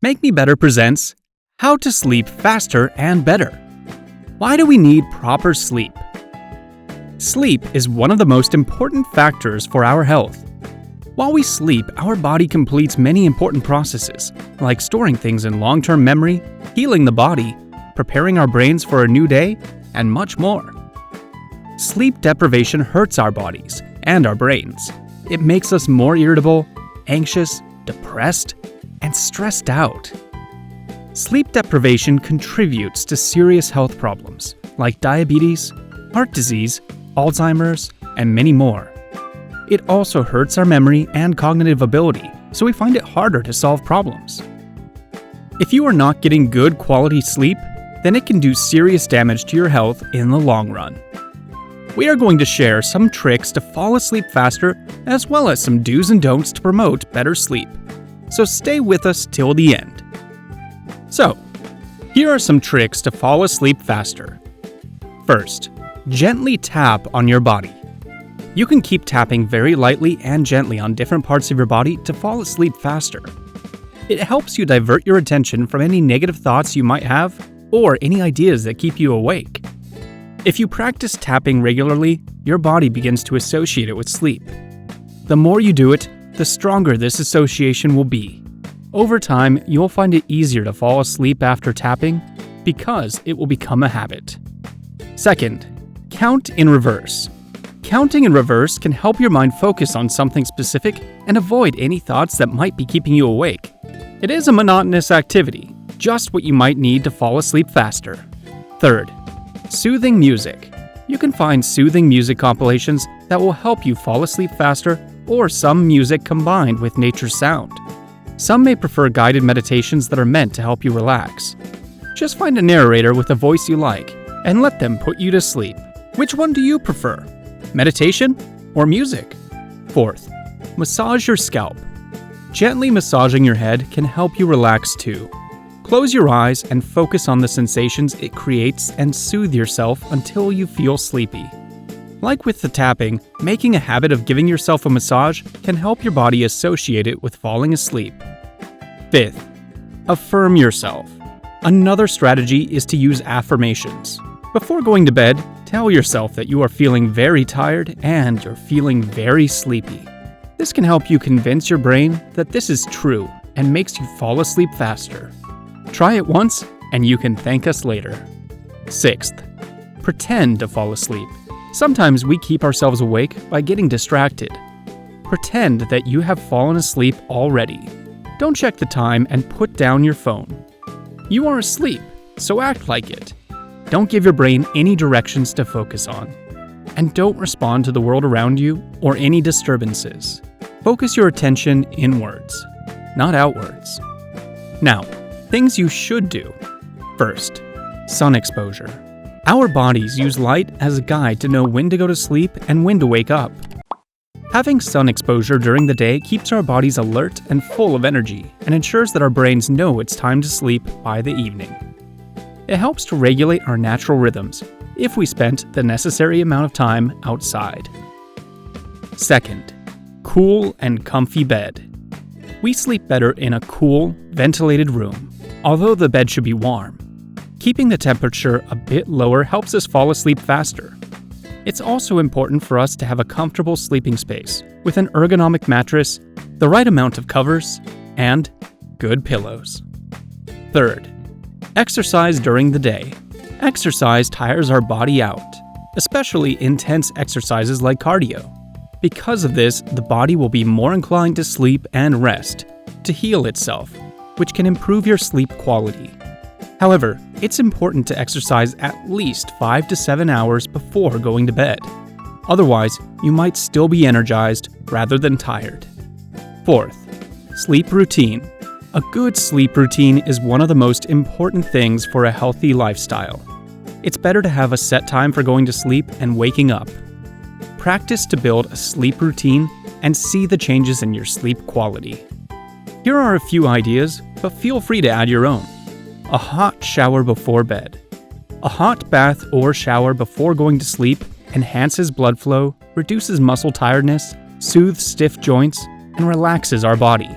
Make Me Better presents How to Sleep Faster and Better. Why do we need proper sleep? Sleep is one of the most important factors for our health. While we sleep, our body completes many important processes, like storing things in long-term memory, healing the body, preparing our brains for a new day, and much more. Sleep deprivation hurts our bodies and our brains. It makes us more irritable, anxious, depressed, and stressed out. Sleep deprivation contributes to serious health problems like diabetes, heart disease, Alzheimer's, and many more. It also hurts our memory and cognitive ability, so we find it harder to solve problems. If you are not getting good quality sleep, then it can do serious damage to your health in the long run. We are going to share some tricks to fall asleep faster, as well as some do's and don'ts to promote better sleep. So stay with us till the end. So, here are some tricks to fall asleep faster. First, gently tap on your body. You can keep tapping very lightly and gently on different parts of your body to fall asleep faster. It helps you divert your attention from any negative thoughts you might have or any ideas that keep you awake. If you practice tapping regularly, your body begins to associate it with sleep. The more you do it, the stronger this association will be. Over time, you'll find it easier to fall asleep after tapping because it will become a habit. Second, count in reverse. Counting in reverse can help your mind focus on something specific and avoid any thoughts that might be keeping you awake. It is a monotonous activity, just what you might need to fall asleep faster. Third, soothing music. You can find soothing music compilations that will help you fall asleep faster, or some music combined with nature's sound. Some may prefer guided meditations that are meant to help you relax. Just find a narrator with a voice you like and let them put you to sleep. Which one do you prefer? Meditation or music? Fourth, massage your scalp. Gently massaging your head can help you relax too. Close your eyes and focus on the sensations it creates and soothe yourself until you feel sleepy. Like with the tapping, making a habit of giving yourself a massage can help your body associate it with falling asleep. Fifth, affirm yourself. Another strategy is to use affirmations. Before going to bed, tell yourself that you are feeling very tired and you're feeling very sleepy. This can help you convince your brain that this is true and makes you fall asleep faster. Try it once and you can thank us later. Sixth, pretend to fall asleep. Sometimes we keep ourselves awake by getting distracted. Pretend that you have fallen asleep already. Don't check the time and put down your phone. You are asleep, so act like it. Don't give your brain any directions to focus on. And don't respond to the world around you or any disturbances. Focus your attention inwards, not outwards. Now, things you should do. First, sun exposure. Our bodies use light as a guide to know when to go to sleep and when to wake up. Having sun exposure during the day keeps our bodies alert and full of energy and ensures that our brains know it's time to sleep by the evening. It helps to regulate our natural rhythms if we spent the necessary amount of time outside. Second, cool and comfy bed. We sleep better in a cool, ventilated room, although the bed should be warm. Keeping the temperature a bit lower helps us fall asleep faster. It's also important for us to have a comfortable sleeping space with an ergonomic mattress, the right amount of covers, and good pillows. Third, exercise during the day. Exercise tires our body out, especially intense exercises like cardio. Because of this, the body will be more inclined to sleep and rest, to heal itself, which can improve your sleep quality. However, it's important to exercise at least 5 to 7 hours before going to bed. Otherwise, you might still be energized rather than tired. Fourth, sleep routine. A good sleep routine is one of the most important things for a healthy lifestyle. It's better to have a set time for going to sleep and waking up. Practice to build a sleep routine and see the changes in your sleep quality. Here are a few ideas, but feel free to add your own. A hot shower before bed. A hot bath or shower before going to sleep enhances blood flow, reduces muscle tiredness, soothes stiff joints, and relaxes our body.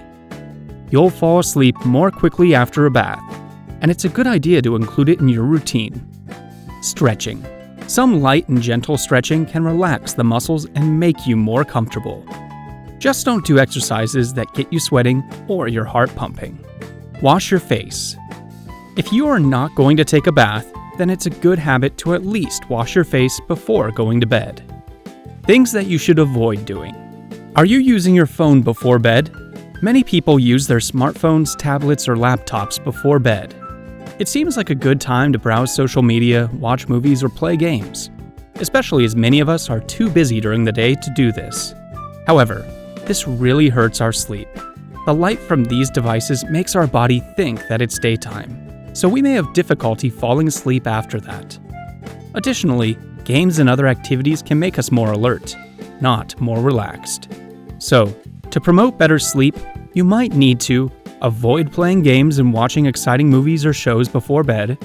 you'll fall asleep more quickly after a bath, and it's a good idea to include it in your routine. Stretching. Some light and gentle stretching can relax the muscles and make you more comfortable. Just don't do exercises that get you sweating or your heart pumping. Wash your face. If you are not going to take a bath, then it's a good habit to at least wash your face before going to bed. Things that you should avoid doing. Are you using your phone before bed? Many people use their smartphones, tablets, or laptops before bed. It seems like a good time to browse social media, watch movies, or play games, especially as many of us are too busy during the day to do this. However, this really hurts our sleep. The light from these devices makes our body think that it's daytime, so we may have difficulty falling asleep after that. Additionally, games and other activities can make us more alert, not more relaxed. So, to promote better sleep, you might need to avoid playing games and watching exciting movies or shows before bed,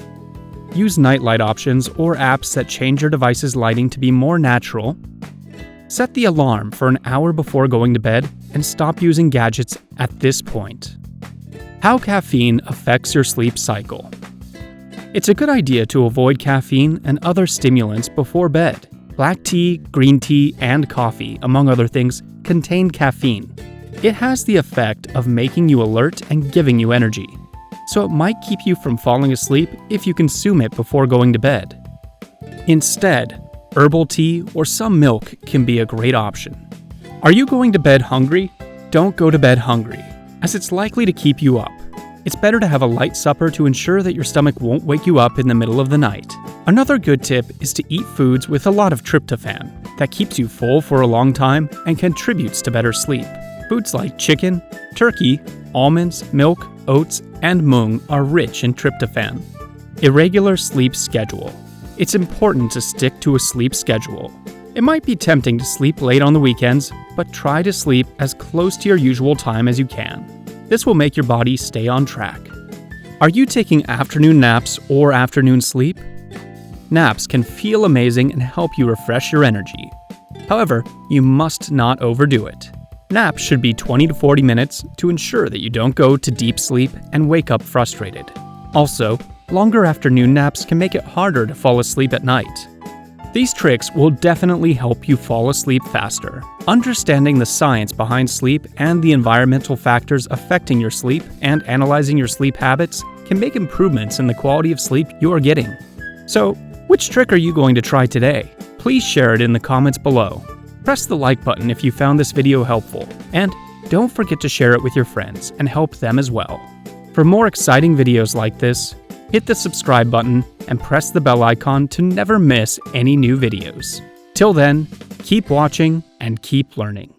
use nightlight options or apps that change your device's lighting to be more natural, set the alarm for an hour before going to bed, and stop using gadgets at this point. How caffeine affects your sleep cycle. It's a good idea to avoid caffeine and other stimulants before bed. Black tea, green tea, and coffee, among other things, contain caffeine. It has the effect of making you alert and giving you energy, so it might keep you from falling asleep if you consume it before going to bed. Instead, herbal tea or some milk can be a great option. Are you going to bed hungry? Don't go to bed hungry, as it's likely to keep you up. It's better to have a light supper to ensure that your stomach won't wake you up in the middle of the night. Another good tip is to eat foods with a lot of tryptophan that keeps you full for a long time and contributes to better sleep. Foods like chicken, turkey, almonds, milk, oats, and mung are rich in tryptophan. Irregular sleep schedule. It's important to stick to a sleep schedule. It might be tempting to sleep late on the weekends, but try to sleep as close to your usual time as you can. This will make your body stay on track. Are you taking afternoon naps or afternoon sleep? Naps can feel amazing and help you refresh your energy. However, you must not overdo it. Naps should be 20 to 40 minutes to ensure that you don't go to deep sleep and wake up frustrated. Also, longer afternoon naps can make it harder to fall asleep at night. These tricks will definitely help you fall asleep faster. Understanding the science behind sleep and the environmental factors affecting your sleep and analyzing your sleep habits can make improvements in the quality of sleep you are getting. So, which trick are you going to try today? Please share it in the comments below. Press the like button if you found this video helpful, and don't forget to share it with your friends and help them as well. For more exciting videos like this, hit the subscribe button and press the bell icon to never miss any new videos. Till then, keep watching and keep learning.